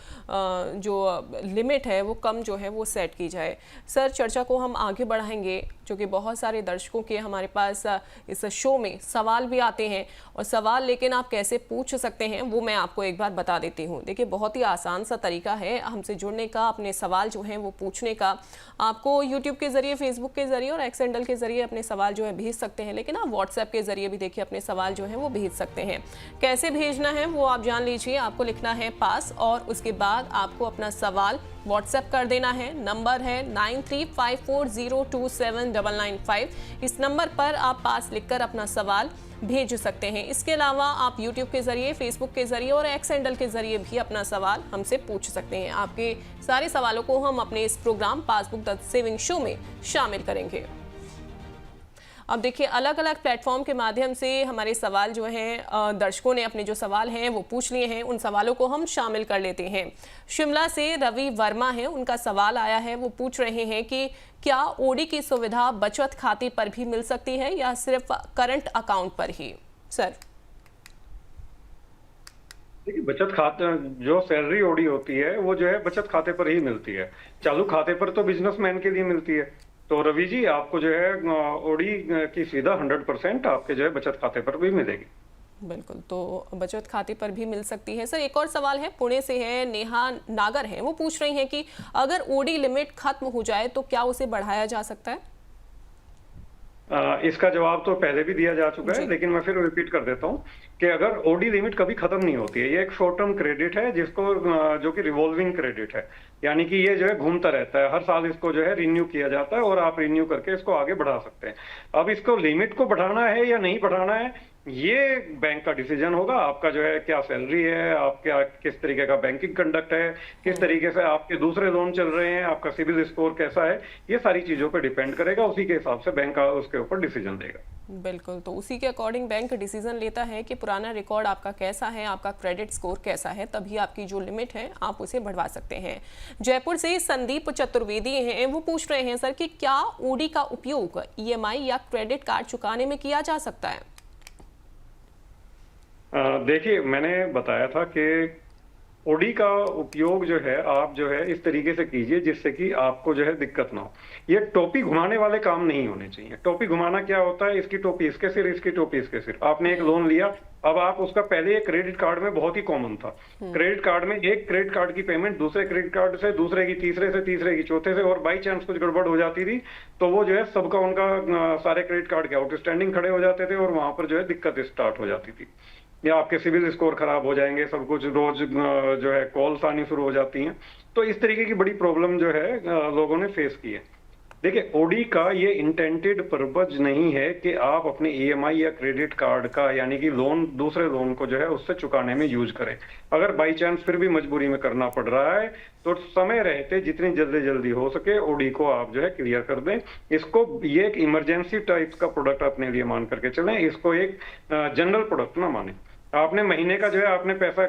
जो लिमिट है वो कम जो है वो सेट की जाए। सर, चर्चा को हम आगे बढ़ाएंगे क्योंकि बहुत सारे दर्शकों के हमारे पास इस शो में सवाल भी आते हैं, और सवाल लेकिन आप कैसे पूछ सकते हैं वो मैं आपको एक बार बता देती हूँ। देखिए, बहुत ही आसान सा तरीका है हमसे जुड़ने का, अपने सवाल जो हैं वो पूछने का। आपको यूट्यूब के ज़रिए, फेसबुक के ज़रिए और एक्स हैंडल के ज़रिए अपने सवाल जो है भेज सकते हैं, लेकिन आप व्हाट्सएप के ज़रिए भी देखिए अपने सवाल जो है वो भेज सकते हैं। कैसे भेजना है वो आप जान लीजिए। आपको लिखना है पास और उसके बाद आपको अपना सवाल व्हाट्सएप कर देना है। नंबर है 9354027995। इस नंबर पर आप पास लिखकर अपना सवाल भेज सकते हैं। इसके अलावा आप यूट्यूब के ज़रिए, फेसबुक के ज़रिए और एक्स हैंडल के ज़रिए भी अपना सवाल हमसे पूछ सकते हैं। आपके सारे सवालों को हम अपने इस program passbook the saving show में शामिल करेंगे। अब देखिए, अलग अलग प्लेटफॉर्म के माध्यम से हमारे सवाल जो हैं, दर्शकों ने अपने जो सवाल हैं वो पूछ लिए हैं, उन सवालों को हम शामिल कर लेते हैं। शिमला से रवि वर्मा हैं, उनका सवाल आया है। वो पूछ रहे हैं कि क्या ओडी की सुविधा बचत खाते पर भी मिल सकती है या सिर्फ करंट अकाउंट पर ही? सर, देखिए, बचत खाते, जो सैलरी ओडी होती है वो जो है बचत खाते पर ही मिलती है। चालू खाते पर तो बिजनेसमैन के लिए मिलती है। तो रवि जी, आपको जो है ओडी की सुविधा 100% आपके जो है बचत खाते पर भी मिलेगी। बिल्कुल, तो बचत खाते पर भी मिल सकती है। सर, एक और सवाल है, पुणे से है, नेहा नागर है। वो पूछ रही हैं कि अगर ओडी लिमिट खत्म हो जाए तो क्या उसे बढ़ाया जा सकता है? इसका जवाब तो पहले भी दिया जा चुका है, लेकिन मैं फिर रिपीट कर देता हूँ कि अगर ओडी लिमिट कभी खत्म नहीं होती है, ये एक शॉर्ट टर्म क्रेडिट है जिसको जो कि रिवॉल्विंग क्रेडिट है, यानी कि ये जो है घूमता रहता है। हर साल इसको जो है रिन्यू किया जाता है और आप रिन्यू करके इसको आगे बढ़ा सकते हैं। अब इसको लिमिट को बढ़ाना है या नहीं बढ़ाना है, ये बैंक का डिसीजन होगा। आपका जो है क्या सैलरी है, आप क्या किस तरीके का बैंकिंग कंडक्ट है, किस तरीके से आपके दूसरे लोन चल रहे हैं, आपका सिविल स्कोर कैसा है, ये सारी चीजों पे डिपेंड करेगा। उसी के हिसाब से बैंक उसके ऊपर डिसीजन देगा। बिल्कुल, तो उसी के अकॉर्डिंग बैंक डिसीजन लेता है कि पुराना रिकॉर्ड आपका कैसा है, आपका क्रेडिट स्कोर कैसा है, तभी आपकी जो लिमिट है आप उसे बढ़वा सकते हैं। जयपुर से संदीप चतुर्वेदी हैं, वो पूछ रहे हैं सर कि क्या ओडी का उपयोग ईएमआई या क्रेडिट कार्ड चुकाने में किया जा सकता है? देखिए, मैंने बताया था कि ओडी का उपयोग जो है आप जो है इस तरीके से कीजिए जिससे कि आपको जो है दिक्कत ना हो। ये टोपी घुमाने वाले काम नहीं होने चाहिए। टोपी घुमाना क्या होता है, इसकी टोपी इसके सिर, इसकी टोपी इसके सिर। आपने एक लोन लिया, अब आप उसका, पहले एक क्रेडिट कार्ड में बहुत ही कॉमन था, क्रेडिट कार्ड में एक क्रेडिट कार्ड की पेमेंट दूसरे क्रेडिट कार्ड से, दूसरे की तीसरे से, तीसरे की चौथे से, और बाई चांस कुछ गड़बड़ हो जाती थी तो वो जो है सबका, उनका सारे क्रेडिट कार्ड के आउटस्टैंडिंग खड़े हो जाते थे और वहां पर जो है दिक्कत स्टार्ट हो जाती थी, या आपके सिविल स्कोर खराब हो जाएंगे, सब कुछ रोज जो है कॉल्स आनी शुरू हो जाती हैं। तो इस तरीके की बड़ी प्रॉब्लम जो है लोगों ने फेस की है। देखिए, ओडी का ये इंटेंटेड पर्पज नहीं है कि आप अपने ईएमआई या क्रेडिट कार्ड का, यानी कि लोन, दूसरे लोन को जो है उससे चुकाने में यूज करें। अगर बाई चांस फिर भी मजबूरी में करना पड़ रहा है तो समय रहते जितनी जल्दी हो सके ओडी को आप जो है क्लियर कर दें। इसको, ये एक इमरजेंसी टाइप का प्रोडक्ट अपने लिए मान करके चलें, इसको एक जनरल प्रोडक्ट ना माने। आपने महीने का जो है आपने पैसा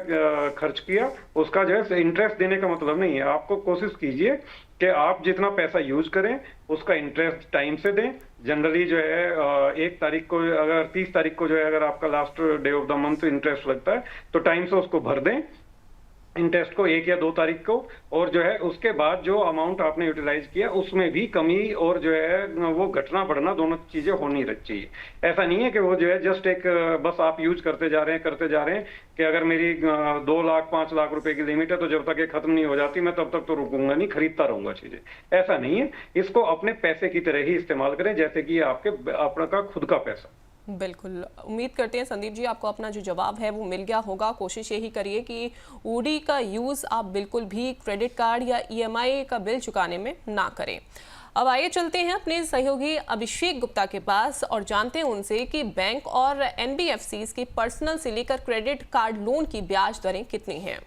खर्च किया, उसका जो है इंटरेस्ट देने का मतलब नहीं है। आपको कोशिश कीजिए कि आप जितना पैसा यूज करें उसका इंटरेस्ट टाइम से दें। जनरली जो है 1 तारीख को, अगर 30 तारीख को जो है अगर आपका last day of the month interest लगता है तो टाइम से उसको भर दें इंटरेस्ट को 1 या 2 तारीख को, और जो है उसके बाद जो अमाउंट आपने यूटिलाइज किया उसमें भी कमी और जो है वो घटना बढ़ना दोनों चीजें होनी चाहिए। ऐसा नहीं है कि वो जो है जस्ट एक बस आप यूज करते जा रहे हैं कि अगर मेरी 2 लाख 5 लाख रुपए की लिमिट है तो जब तक ये खत्म नहीं हो जाती मैं तब तक तो रुकूंगा नहीं, खरीदता रहूंगा चीजें। ऐसा नहीं है, इसको अपने पैसे की तरह ही इस्तेमाल करें जैसे कि अपना का खुद का पैसा। बिल्कुल, उम्मीद करते हैं संदीप जी आपको अपना जो जवाब है वो मिल गया होगा। कोशिश यही करिए कि ओडी का यूज़ आप बिल्कुल भी क्रेडिट कार्ड या ईएमआई का बिल चुकाने में ना करें। अब आइए चलते हैं अपने सहयोगी अभिषेक गुप्ता के पास और जानते हैं उनसे कि बैंक और एनबीएफसीज की पर्सनल से लेकर क्रेडिट कार्ड लोन की ब्याज दरें कितनी हैं।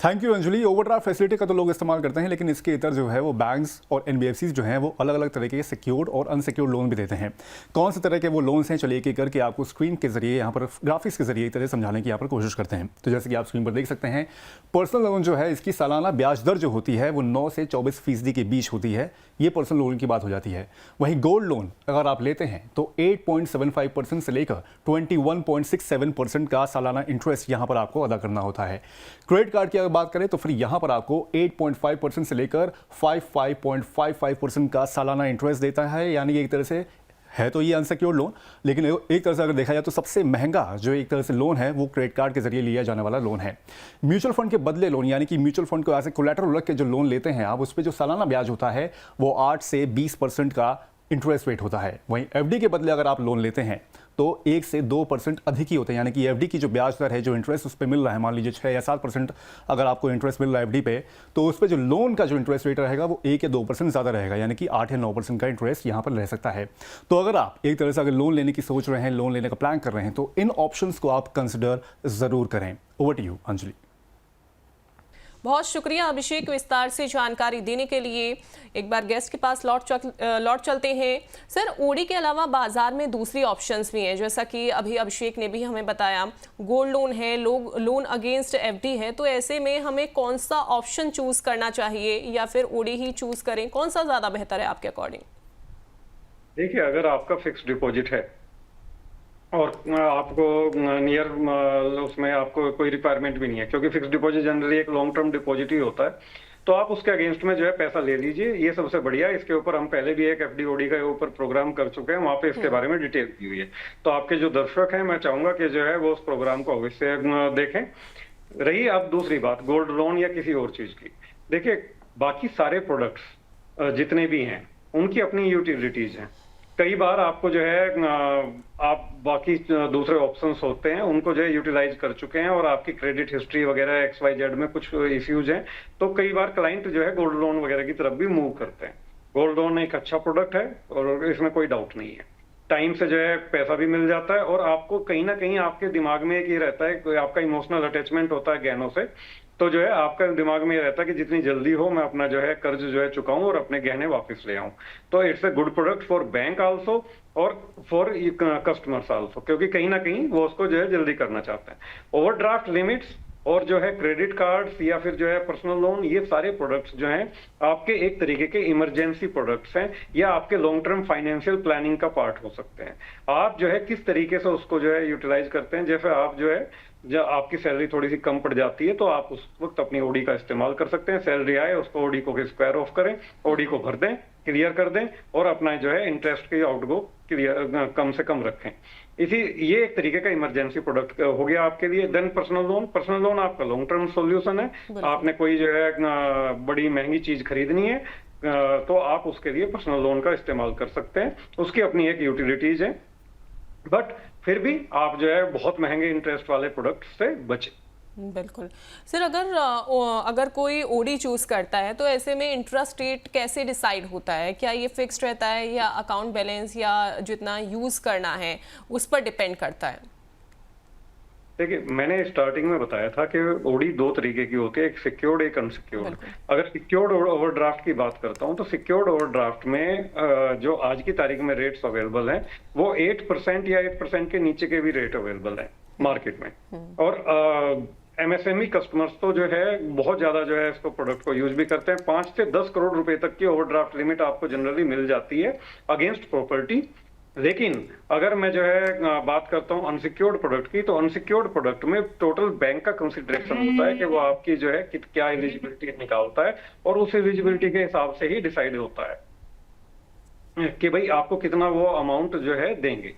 Thank you Anjali. Overdraft facility का तो लोग इस्तेमाल करते हैं, लेकिन इसके इतर जो है वो बैंक्स और एनबीएफसीज जो हैं वो अलग अलग तरह के सिक्योर्ड और अनसिक्योर्ड लोन भी देते हैं। कौन से तरह के वो लोन्स हैं, चलिए एक करके आपको स्क्रीन के जरिए यहाँ पर ग्राफिक्स के जरिए एक तरह समझाने की यहाँ पर कोशिश करते हैं। तो जैसे कि आप स्क्रीन पर देख सकते हैं, पर्सनल लोन जो है इसकी सालाना ब्याज दर जो होती है वो 9 से 24% के बीच होती है। ये पर्सनल लोन की बात हो जाती है। वहीं गोल्ड लोन अगर आप लेते हैं तो 8.75% से लेकर 21.67% का सालाना इंटरेस्ट यहाँ पर आपको अदा करना होता है। क्रेडिट कार्ड की अगर बात करें तो फिर यहाँ पर आपको 8.5% से लेकर 55.55% का सालाना इंटरेस्ट देता है। यानी एक तरह से है तो ये अनसिक्योर्ड लोन, लेकिन एक तरह से अगर देखा जाए तो सबसे महंगा जो एक तरह से लोन है वो क्रेडिट कार्ड के जरिए लिया जाने वाला लोन है। म्यूचुअल फंड के बदले लोन, यानी कि म्यूचुअल फंड को ऐसे कोलैटरल रख के जो लोन लेते हैं आप, उस पर जो सालाना ब्याज होता है वो 8 से 20% का इंटरेस्ट रेट होता है। वहीं एफडी के बदले अगर आप लोन लेते हैं तो 1 से 2% अधिक ही होते हैं। यानी कि एफडी की जो ब्याज दर है, जो इंटरेस्ट उस पर मिल रहा है, मान लीजिए 6 या 7% अगर आपको इंटरेस्ट मिल रहा है एफडी पे, तो उस पर जो लोन का जो इंटरेस्ट रेट रहेगा वो 1 या 2% ज़्यादा रहेगा। यानी कि 8 या 9% का इंटरेस्ट यहाँ पर रह सकता है। तो अगर आप एक तरह से अगर लोन लेने की सोच रहे हैं, लोन लेने का प्लान कर रहे हैं, तो इन ऑप्शंस को आप कंसिडर ज़रूर करें। Over to you Anjali. बहुत शुक्रिया अभिषेक विस्तार से जानकारी देने के लिए। एक बार गेस्ट के पास लौट चलते हैं। सर, ओडी के अलावा बाजार में दूसरी ऑप्शंस भी हैं, जैसा कि अभी अभिषेक ने भी हमें बताया। गोल्ड लोन है, लोन अगेंस्ट एफडी है, तो ऐसे में हमें कौन सा ऑप्शन चूज करना चाहिए या फिर ओडी ही चूज करें? कौन सा ज्यादा बेहतर है आपके अकॉर्डिंग? देखिए, अगर आपका फिक्स डिपॉजिट है और आपको नियर उसमें आपको कोई रिक्वायरमेंट भी नहीं है, क्योंकि फिक्स डिपॉजिट जनरली एक लॉन्ग टर्म डिपॉजिट ही होता है, तो आप उसके अगेंस्ट में जो है पैसा ले लीजिए। ये सबसे बढ़िया है। इसके ऊपर हम पहले भी एक एफडी ओडी का ऊपर प्रोग्राम कर चुके हैं, वहां पे इसके बारे में डिटेल दी हुई है। तो आपके जो दर्शक हैं, मैं चाहूंगा कि जो है वो उस प्रोग्राम को अवश्य देखें। रही अब दूसरी बात गोल्ड लोन या किसी और चीज की, देखिए बाकी सारे प्रोडक्ट्स जितने भी हैं उनकी अपनी यूटिलिटीज हैं। कई बार आपको जो है आप बाकी दूसरे ऑप्शंस होते हैं उनको जो है यूटिलाइज कर चुके हैं और आपकी क्रेडिट हिस्ट्री वगैरह XYZ में कुछ इश्यूज हैं, तो कई बार क्लाइंट जो है गोल्ड लोन वगैरह की तरफ भी मूव करते हैं। गोल्ड लोन एक अच्छा प्रोडक्ट है और इसमें कोई डाउट नहीं है। टाइम से जो है पैसा भी मिल जाता है और आपको कहीं ना कहीं आपके दिमाग में एक ये रहता है, आपका इमोशनल अटैचमेंट होता है गहनों से, तो जो है आपका दिमाग में ये रहता है कि जितनी जल्दी हो मैं अपना जो है कर्ज जो है चुकाऊं और अपने गहने वापस ले आऊं। तो it's a good product for bank also और फॉर कस्टमर्स आल्सो, क्योंकि कहीं ना कहीं वो उसको जो है जल्दी करना चाहते हैं। ओवरड्राफ्ट लिमिट्स और जो है क्रेडिट कार्ड्स या फिर जो है पर्सनल लोन, ये सारे प्रोडक्ट्स जो हैं आपके एक तरीके के इमरजेंसी प्रोडक्ट्स हैं या आपके लॉन्ग टर्म फाइनेंशियल प्लानिंग का पार्ट हो सकते हैं। आप जो है किस तरीके से उसको जो है यूटिलाइज करते हैं, जैसे आप जो है जब आपकी सैलरी थोड़ी सी कम पड़ जाती है तो आप उस वक्त अपनी ओडी का इस्तेमाल कर सकते हैं। सैलरी आए उसको ओडी को स्क्वायर ऑफ करें, ओडी को भर दें, क्लियर कर दें और अपना जो है इंटरेस्ट की आउटगो क्लियर कम से कम रखें। ये एक तरीके का इमरजेंसी प्रोडक्ट हो गया आपके लिए। देन पर्सनल लोन आपका लॉन्ग टर्म सॉल्यूशन है। आपने कोई जो है बड़ी महंगी चीज खरीदनी है तो आप उसके लिए पर्सनल लोन का इस्तेमाल कर सकते हैं। उसकी अपनी एक यूटिलिटीज है, बट फिर भी आप जो है बहुत महंगे इंटरेस्ट वाले प्रोडक्ट से बचें। बिल्कुल सर, अगर कोई ओडी चूज करता है तो ऐसे में इंटरेस्ट रेट कैसे डिसाइड होता है? क्या ये फिक्स्ड रहता है या अकाउंट बैलेंस या जितना यूज करना है उस पर डिपेंड करता है? देखिए, मैंने स्टार्टिंग में बताया था कि ओडी 2 तरीके की होती है, एक सिक्योर्ड एक अनसिक्योर्ड। अगर सिक्योर्ड ओवरड्राफ्ट की बात करता हूं तो सिक्योर्ड ओवरड्राफ्ट में जो आज की तारीख में रेट्स अवेलेबल हैं वो 8% या 8% के नीचे के भी रेट अवेलेबल हैं। मार्केट में। और एमएसएमई कस्टमर्स तो जो है बहुत ज्यादा जो है इसको प्रोडक्ट को यूज भी करते हैं। 5 से 10 करोड़ रुपए तक की ओवरड्राफ्ट लिमिट आपको जनरली मिल जाती है अगेंस्ट प्रॉपर्टी। लेकिन अगर मैं जो है बात करता हूं अनसिक्योर्ड प्रोडक्ट की, तो अनसिक्योर्ड प्रोडक्ट में टोटल बैंक का कंसिडरेशन होता है कि वो आपकी जो है क्या एलिजिबिलिटी निकालता है, और उस एलिजिबिलिटी के हिसाब से ही डिसाइड होता है कि भाई आपको कितना वो अमाउंट जो है देंगे।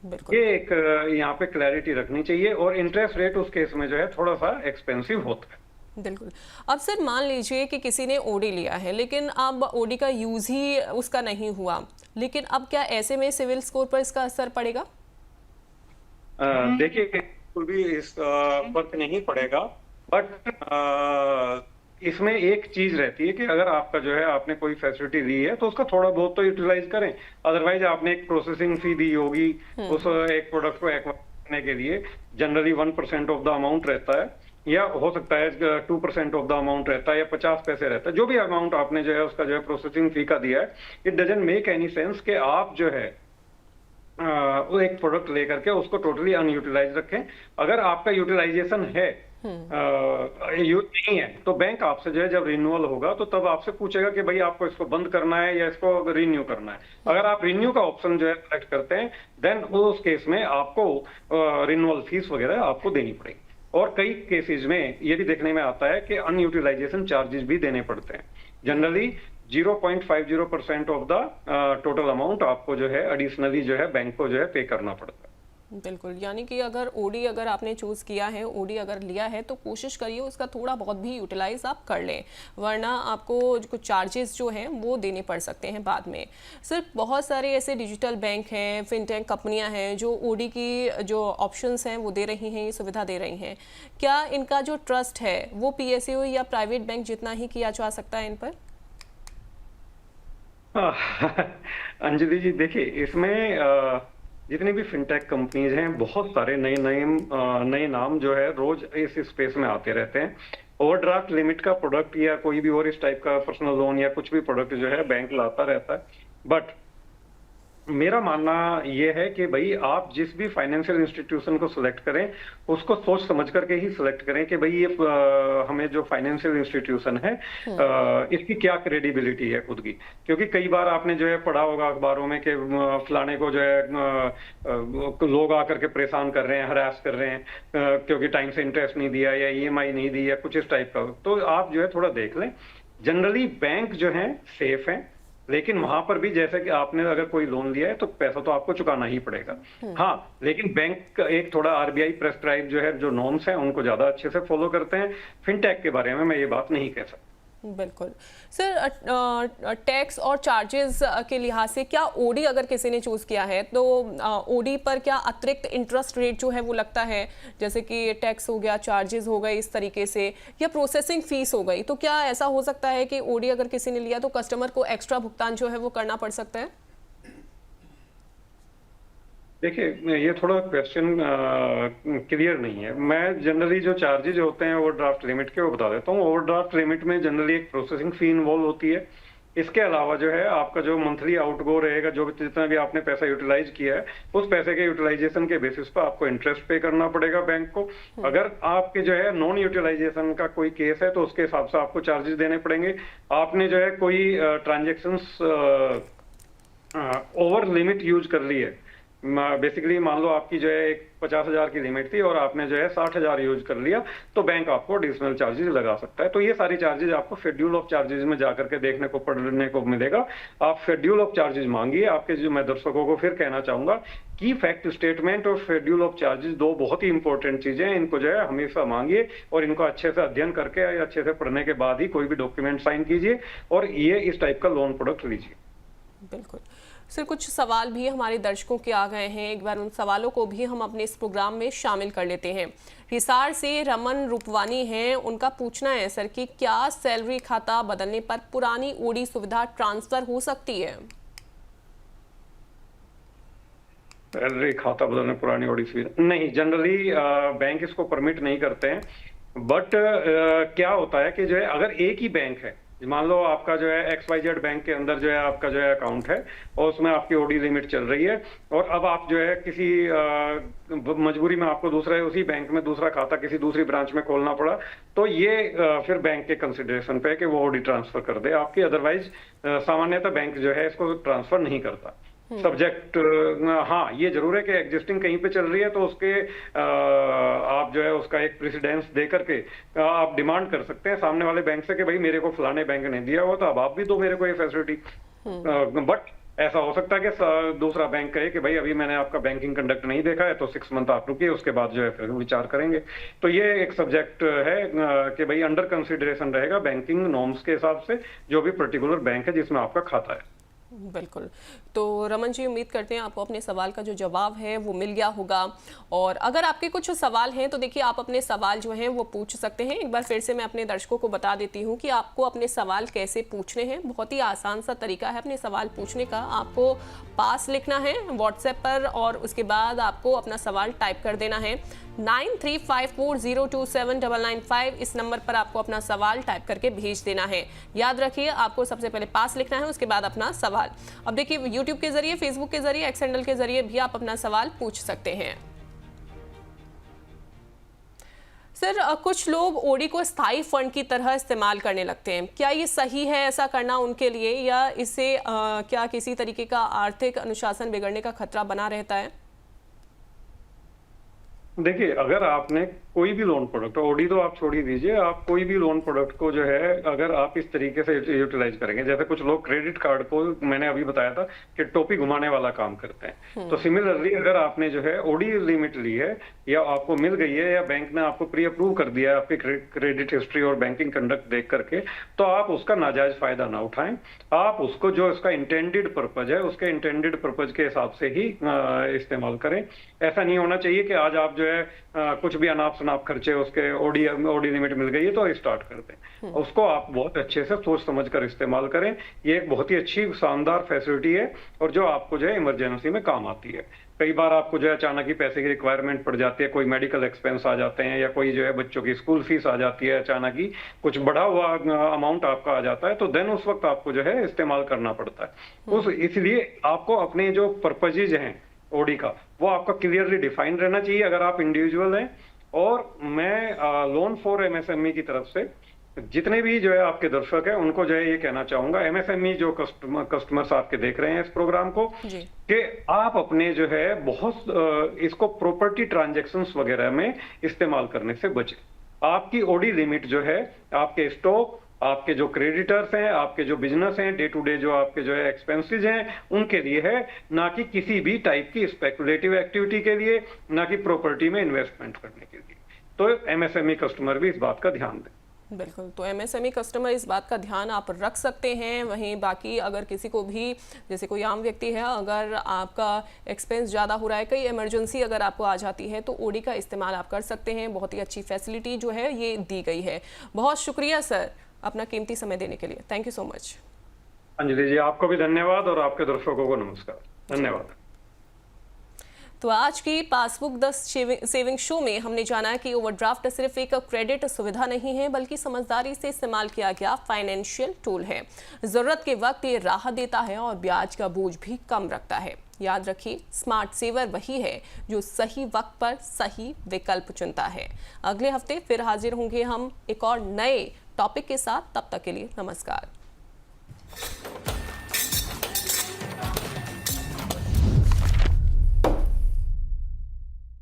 बिल्कुल। ये एक यहाँ पे क्लैरिटी रखनी चाहिए। और इंटरेस्ट रेट उस केस में जो है थोड़ा सा एक्सपेंसिव होता है। बिल्कुल। अब सर मान लीजिए कि किसी ने ओडी लिया है, लेकिन अब ओडी का यूज ही उसका नहीं हुआ, लेकिन अब क्या ऐसे में सिविल स्कोर पर इसका असर पड़ेगा? देखिए बिल्कुल भी इस फर्क नहीं पड़ेगा, बट इसमें एक चीज रहती है कि अगर आपका जो है आपने कोई फैसिलिटी ली है तो उसका थोड़ा बहुत तो यूटिलाइज करें। अदरवाइज आपने एक प्रोसेसिंग फी दी होगी उस एक प्रोडक्ट को एक्वायर करने के लिए, जनरली 1% ऑफ द अमाउंट रहता है, या हो सकता है 2% ऑफ द अमाउंट रहता है, या 50 पैसे रहता है। जो भी अमाउंट आपने जो है उसका जो है प्रोसेसिंग फी का दिया है, it doesn't make any sense कि आप जो है वो एक प्रोडक्ट लेकर के उसको टोटली अनयूटिलाइज रखें। अगर आपका यूटिलाइजेशन है यूज नहीं है, तो बैंक आपसे जो है जब रिन्यूअल होगा तो तब आपसे पूछेगा कि भाई आपको इसको बंद करना है या इसको रिन्यू करना है। अगर आप रिन्यू का ऑप्शन जो है सेलेक्ट करते हैं, देन उस केस में आपको रिन्यूअल फीस वगैरह आपको देनी पड़ेगी। और कई केसेस में ये भी देखने में आता है कि अनयूटिलाइजेशन चार्जेस भी देने पड़ते हैं। Generally 0.50% of the total amount आपको जो है एडिशनली जो है बैंक को जो है पे करना पड़ता है। बिल्कुल। यानी कि अगर ओडी अगर आपने चूज किया है, ओडी अगर लिया है, तो कोशिश करिए उसका थोड़ा बहुत भी यूटिलाइज आप कर लें, वरना आपको कुछ चार्जेस जो हैं वो देने पड़ सकते हैं बाद में। सिर्फ बहुत सारे ऐसे डिजिटल बैंक हैं, फिनटेक कंपनियां हैं जो ओडी की जो ऑप्शंस हैं वो दे रही हैं, ये सुविधा दे रही हैं। क्या इनका जो ट्रस्ट है वो पीएसयू या प्राइवेट बैंक जितना ही किया जा सकता है इन पर? अंजलि जी देखिए, इसमें जितनी भी फिनटेक कंपनीज हैं, बहुत सारे नए नाम जो है रोज इस स्पेस में आते रहते हैं। ओवरड्राफ्ट लिमिट का प्रोडक्ट या कोई भी और इस टाइप का पर्सनल लोन या कुछ भी प्रोडक्ट जो है बैंक लाता रहता है। बट मेरा मानना यह है कि भाई आप जिस भी फाइनेंशियल इंस्टीट्यूशन को सिलेक्ट करें उसको सोच समझ करके ही सिलेक्ट करें कि भाई ये हमें जो फाइनेंशियल इंस्टीट्यूशन है इसकी क्या क्रेडिबिलिटी है खुद की। क्योंकि कई बार आपने जो है पढ़ा होगा अखबारों में कि फलाने को जो है लोग आकर के परेशान कर रहे हैं, हरास कर रहे हैं क्योंकि टाइम से इंटरेस्ट नहीं दिया या ईएमआई नहीं दी या कुछ इस टाइप का। तो आप जो है थोड़ा देख लें। जनरली बैंक जो है सेफ है, लेकिन वहां पर भी जैसे कि आपने अगर कोई लोन लिया है तो पैसा तो आपको चुकाना ही पड़ेगा। हाँ, लेकिन बैंक एक थोड़ा आरबीआई प्रेस्क्राइब जो है जो नॉर्म्स हैं उनको ज्यादा अच्छे से फॉलो करते हैं। फिनटेक के बारे में मैं ये बात नहीं कह सकता। बिल्कुल सर। टैक्स और चार्जेस के लिहाज से क्या ओडी अगर किसी ने चूज किया है तो ओडी पर क्या अतिरिक्त इंटरेस्ट रेट जो है वो लगता है, जैसे कि टैक्स हो गया, चार्जेस हो गए इस तरीके से, या प्रोसेसिंग फीस हो गई, तो क्या ऐसा हो सकता है कि ओडी अगर किसी ने लिया तो कस्टमर को एक्स्ट्रा भुगतान जो है वो करना पड़ सकता है? देखिए ये थोड़ा क्वेश्चन क्लियर नहीं है। मैं जनरली जो चार्जेज होते हैं ओवरड्राफ्ट लिमिट के वो बता देता हूँ। ओवरड्राफ्ट लिमिट में जनरली एक प्रोसेसिंग फी इन्वॉल्व होती है। इसके अलावा जो है आपका जो मंथली आउटगो रहेगा, जो जितना भी आपने पैसा यूटिलाइज किया है उस पैसे के यूटिलाइजेशन के बेसिस पर आपको इंटरेस्ट पे करना पड़ेगा बैंक को। अगर आपके जो है नॉन यूटिलाइजेशन का कोई केस है तो उसके हिसाब से आपको चार्जेस देने पड़ेंगे। आपने जो है कोई ट्रांजेक्शन्स ओवर लिमिट यूज कर ली है, बेसिकली मान लो आपकी जो है एक 50,000 की लिमिट थी और आपने जो है 60,000 यूज कर लिया, तो बैंक आपको एडिशनल चार्जेस लगा सकता है। तो ये सारी चार्जेस आपको शेड्यूल ऑफ चार्जेस में जाकर के देखने को पढ़ने को मिलेगा। आप शेड्यूल ऑफ चार्जेस मांगिए। आपके जो मैं दर्शकों को फिर कहना चाहूंगा कि फैक्ट स्टेटमेंट और शेड्यूल ऑफ चार्जेस दो बहुत ही इंपॉर्टेंट चीजें हैं। इनको जो है हमेशा मांगिए और इनको अच्छे से अध्ययन करके अच्छे से पढ़ने के बाद ही कोई भी डॉक्यूमेंट साइन कीजिए और ये इस टाइप का लोन प्रोडक्ट लीजिए। बिल्कुल सर। कुछ सवाल भी हमारे दर्शकों के आ गए हैं, एक बार उन सवालों को भी हम अपने इस प्रोग्राम में शामिल कर लेते हैं। हिसार से रमन रूपवानी हैं, उनका पूछना है सर कि क्या सैलरी खाता बदलने पर पुरानी ओडी सुविधा ट्रांसफर हो सकती है? सैलरी खाता बदलने पुरानी ओडी सुविधा नहीं, जनरली बैंक इसको परमिट नहीं करते हैं। बट क्या होता है कि जो है अगर एक ही बैंक है मान लो आपका जो है XYZ बैंक के अंदर जो है आपका जो है अकाउंट है और उसमें आपकी ओडी लिमिट चल रही है, और अब आप जो है किसी मजबूरी में आपको दूसरा उसी बैंक में दूसरा खाता किसी दूसरी ब्रांच में खोलना पड़ा, तो ये फिर बैंक के कंसिडरेशन पे है कि वो ओडी ट्रांसफर कर दे आपकी। अदरवाइज सामान्यतः बैंक जो है इसको ट्रांसफर नहीं करता। सब्जेक्ट हाँ, ये जरूर है कि एग्जिस्टिंग कहीं पे चल रही है तो उसके आप जो है उसका एक प्रेसिडेंस दे करके आप डिमांड कर सकते हैं सामने वाले बैंक से कि भाई मेरे को फलाने बैंक ने दिया हुआ, तो अब आप भी दो मेरे को ये फैसिलिटी। बट ऐसा हो सकता है कि दूसरा बैंक कहे कि भाई अभी मैंने आपका बैंकिंग कंडक्ट नहीं देखा है, तो 6 मंथ आप रुकिए, उसके बाद जो है फिर विचार करेंगे। तो ये एक सब्जेक्ट है कि भाई अंडर कंसिडरेशन रहेगा बैंकिंग नॉर्म्स के हिसाब से जो भी पर्टिकुलर बैंक है जिसमें आपका खाता है। बिल्कुल। तो रमन जी, उम्मीद करते हैं आपको अपने सवाल का जो जवाब है वो मिल गया होगा, और अगर आपके कुछ सवाल हैं तो देखिए आप अपने सवाल जो हैं वो पूछ सकते हैं। एक बार फिर से मैं अपने दर्शकों को बता देती हूँ कि आपको अपने सवाल कैसे पूछने हैं। बहुत ही आसान सा तरीका है अपने सवाल पूछने का। आपको पास लिखना है व्हाट्सएप पर और उसके बाद आपको अपना सवाल टाइप कर देना है 9354027995। इस नंबर पर आपको अपना सवाल टाइप करके भेज देना है। याद रखिए, आपको सबसे पहले पास लिखना है, उसके बाद अपना सवाल। अब देखिए यूट्यूब के जरिए, फेसबुक के जरिए, एक्स हैंडल के जरिए भी आप अपना सवाल पूछ सकते हैं। सर, कुछ लोग ओडी को स्थायी फंड की तरह इस्तेमाल करने लगते हैं, क्या ये सही है ऐसा करना उनके लिए, या इससे क्या किसी तरीके का आर्थिक अनुशासन बिगड़ने का खतरा बना रहता है? देखिए, अगर आपने कोई भी लोन प्रोडक्ट, ओडी तो आप छोड़ ही दीजिए, आप कोई भी लोन प्रोडक्ट को जो है अगर आप इस तरीके से यूटिलाइज करेंगे, जैसे कुछ लोग क्रेडिट कार्ड को, मैंने अभी बताया था कि टोपी घुमाने वाला काम करते हैं, तो सिमिलरली अगर आपने जो है ओडी लिमिट ली है या आपको मिल गई है या बैंक ने आपको प्री अप्रूव कर दिया है आपकी क्रेडिट हिस्ट्री और बैंकिंग कंडक्ट देख करके, तो आप उसका नाजायज फायदा ना उठाएं। आप उसको जो उसका इंटेंडेड पर्पज है उसके इंटेंडेड पर्पज के हिसाब से ही इस्तेमाल करें। ऐसा नहीं होना चाहिए कि आज आप जो है कुछ भी अनाप शनाप खर्चे उसके ओडी लिमिट मिल गई है तो स्टार्ट कर दें। उसको आप बहुत अच्छे से सोच समझ कर इस्तेमाल करें। ये एक बहुत ही अच्छी शानदार फैसिलिटी है और जो आपको जो है इमरजेंसी में काम आती है। कई बार आपको जो है अचानक ही पैसे की रिक्वायरमेंट पड़ जाती है, कोई मेडिकल एक्सपेंस आ जाते हैं या कोई जो है बच्चों की स्कूल फीस आ जाती है, अचानक ही कुछ बढ़ा हुआ अमाउंट आपका आ जाता है, तो देन उस वक्त आपको जो है इस्तेमाल करना पड़ता है। इसलिए आपको अपने जो पर्पजेज हैं ओडी का वो आपका क्लियरली डिफाइंड रहना चाहिए अगर आप इंडिविजुअल हैं। और मैं लोन फॉर एमएसएमई की तरफ से जितने भी जो है आपके दर्शक हैं उनको जो है ये कहना चाहूंगा, एमएसएमई जो कस्टमर्स आपके देख रहे हैं इस प्रोग्राम को, कि आप अपने जो है बहुत इसको प्रॉपर्टी ट्रांजैक्शंस वगैरह में इस्तेमाल करने से बचें। आपकी ओडी लिमिट जो है आपके स्टॉक, आपके जो क्रेडिटर्स हैं, आपके जो बिजनेस हैं, डे टू डे जो आपके जो है एक्सपेंसेस हैं, उनके लिए है, ना कि किसी भी टाइप की स्पेकुलेटिव एक्टिविटी के लिए, ना कि प्रॉपर्टी में इन्वेस्टमेंट करने के लिए। तो एमएसएमई कस्टमर भी इस बात का ध्यान दें। बिल्कुल, तो एमएसएमई कस्टमर इस बात का ध्यान आप रख सकते हैं। वहीं बाकी अगर किसी को भी, जैसे कोई आम व्यक्ति है, अगर आपका एक्सपेंस ज़्यादा हो रहा है, कई इमरजेंसी अगर आपको आ जाती है, तो ओडी का इस्तेमाल आप कर सकते हैं। बहुत ही अच्छी फैसिलिटी जो है ये दी गई है। बहुत शुक्रिया सर अपना कीमती समय देने के लिए। Thank you so much. Anjali ji, आपको भी धन्यवाद और आपके दर्शकों को नमस्कार, धन्यवाद। तो आज की पासबुक द सेविंग शो में हमने जाना कि ओवरड्राफ्ट सिर्फ एक क्रेडिट सुविधा नहीं है, बल्कि समझदारी से इस्तेमाल किया गया फाइनेंशियल टूल है। जरूरत के वक्त ये राहत देता है और ब्याज का बोझ भी कम रखता है। याद रखिए, स्मार्ट सेवर वही है जो सही वक्त पर सही विकल्प चुनता है। अगले हफ्ते फिर हाजिर होंगे हम एक और नए टॉपिक के साथ। तब तक के लिए नमस्कार।